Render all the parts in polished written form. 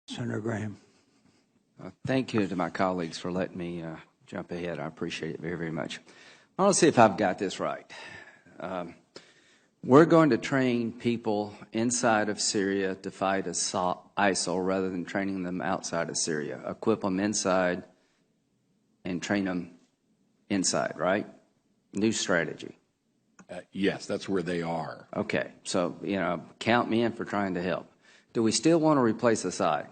Senator Graham. Thank you to my colleagues for letting me jump ahead. I appreciate it very, very much. I want to see if I've got this right. We're going to train people inside of Syria to fight ISIL rather than training them outside of Syria. Equip them inside and train them inside, right? New strategy. Yes, that's where they are. Okay, so, count me in for trying to help. Do we still want to replace Assad?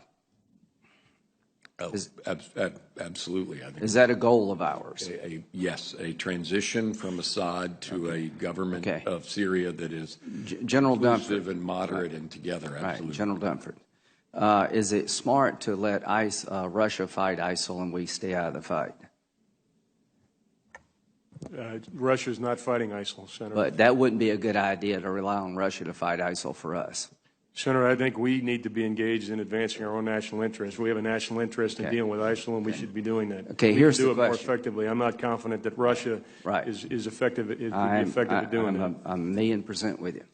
Absolutely. I think is that a goal of ours? Yes, a transition from Assad to a government of Syria that is General inclusive and moderate and together. Absolutely. Right. General Dunford. Is it smart to let Russia fight ISIL and we stay out of the fight? Russia is not fighting ISIL, Senator. But that wouldn't be a good idea to rely on Russia to fight ISIL for us. Senator, I think we need to be engaged in advancing our own national interest. We have a national interest in dealing with ISIL, and we should be doing that. Okay, we here's can do the it question. more effectively. I'm not confident that Russia is effective at doing that. I'm 1,000,000% with you.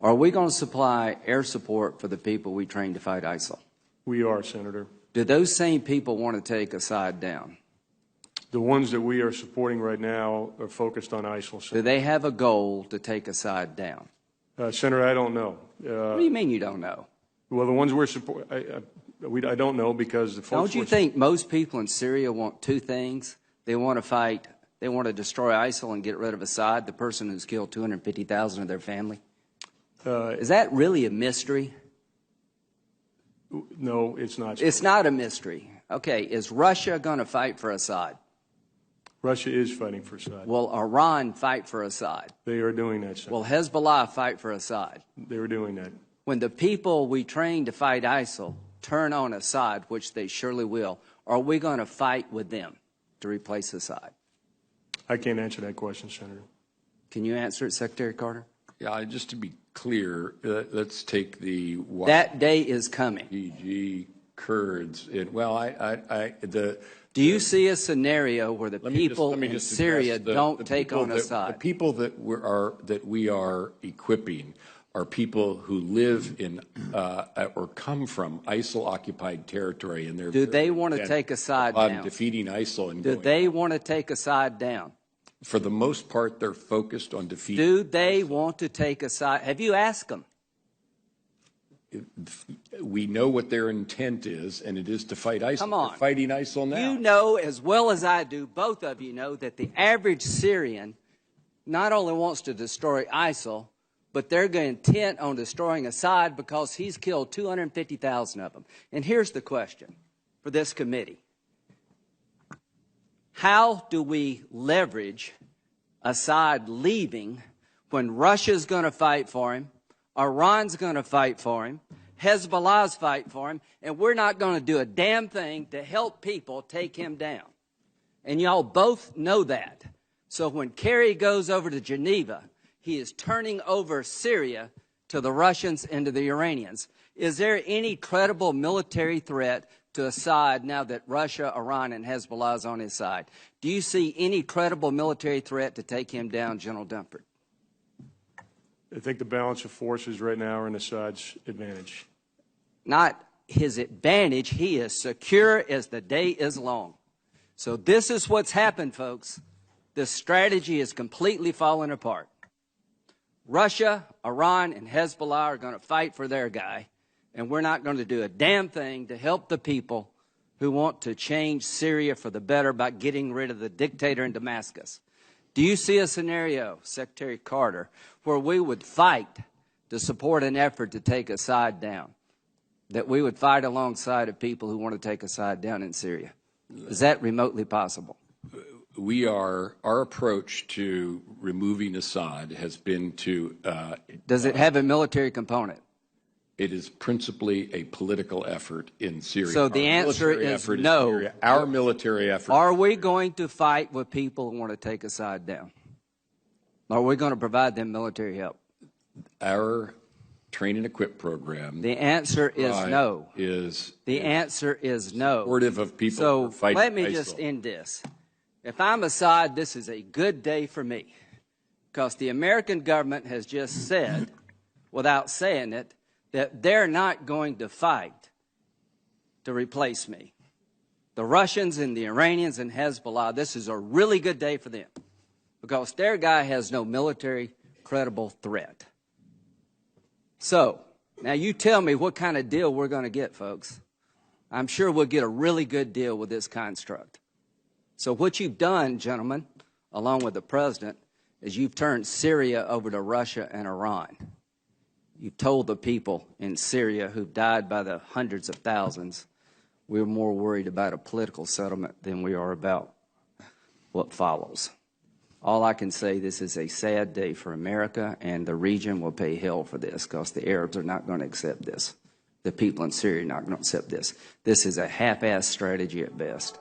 Are we going to supply air support for the people we train to fight ISIL? We are, Senator. Do those same people want to take Assad down? The ones that we are supporting right now are focused on ISIL. Senator. Do they have a goal to take Assad down? Senator, I don't know. What do you mean you don't know? Well, the ones we're supporting, I don't know because the folks. Don't you think most people in Syria want two things? They want to fight, they want to destroy ISIL and get rid of Assad, the person who's killed 250,000 of their family? Is that really a mystery? No, it's not. It's not a mystery. Okay, is Russia going to fight for Assad? Russia is fighting for Assad. Will Iran fight for Assad? They are doing that, Senator. Will Hezbollah fight for Assad? They are doing that. When the people we train to fight ISIL turn on Assad, which they surely will, are we going to fight with them to replace Assad? I can't answer that question, Senator. Can you answer it, Secretary Carter? Yeah, just to be clear, let's take the that day is coming. YPG Kurds. Do you see a scenario where the people in Syria don't take on Assad? The people that we are equipping are people who live in or come from ISIL-occupied territory, and they're. Do they want to take Assad down? Defeating ISIL and. Do they want to take Assad down? For the most part, they're focused on defeating. Do they want to take Assad? Have you asked them? We know what their intent is, and it is to fight ISIL. Come on. They're fighting ISIL now. You know as well as I do, both of you know, that the average Syrian not only wants to destroy ISIL, but they're intent on destroying Assad because he's killed 250,000 of them. And here's the question for this committee. How do we leverage Assad leaving when Russia's going to fight for him, Iran's going to fight for him, Hezbollah's fight for him, and we're not going to do a damn thing to help people take him down? And y'all both know that. So when Kerry goes over to Geneva, he is turning over Syria to the Russians and to the Iranians. Is there any credible military threat to Assad now that Russia, Iran, and Hezbollah is on his side? Do you see any credible military threat to take him down, General Dunford? I think the balance of forces right now are in Assad's advantage. Not his advantage. He is secure as the day is long. So this is what's happened, folks. This strategy is completely falling apart. Russia, Iran, and Hezbollah are going to fight for their guy, and we're not going to do a damn thing to help the people who want to change Syria for the better by getting rid of the dictator in Damascus. Do you see a scenario, Secretary Carter, where we would fight to support an effort to take Assad down, that we would fight alongside of people who want to take Assad down in Syria? Is that remotely possible? Our approach to removing Assad has been to. Does it have a military component? It is principally a political effort in Syria. So the answer is no. Our military effort. Are we going to fight with people who want to take Assad down? Are we going to provide them military help? Our train and equip program. The answer is no. The answer is no. Supportive of people so who are fighting let me ISIL. just end this. If I'm Assad, this is a good day for me, because the American government has just said, without saying it, that they're not going to fight to replace me. The Russians and the Iranians and Hezbollah, this is a really good day for them because their guy has no military credible threat. So, now you tell me what kind of deal we're going to get, folks. I'm sure we'll get a really good deal with this construct. So what you've done, gentlemen, along with the president, is you've turned Syria over to Russia and Iran. You've told the people in Syria who've died by the hundreds of thousands, we're more worried about a political settlement than we are about what follows. All I can say, this is a sad day for America, and the region will pay hell for this because the Arabs are not going to accept this. The people in Syria are not going to accept this. This is a half-assed strategy at best.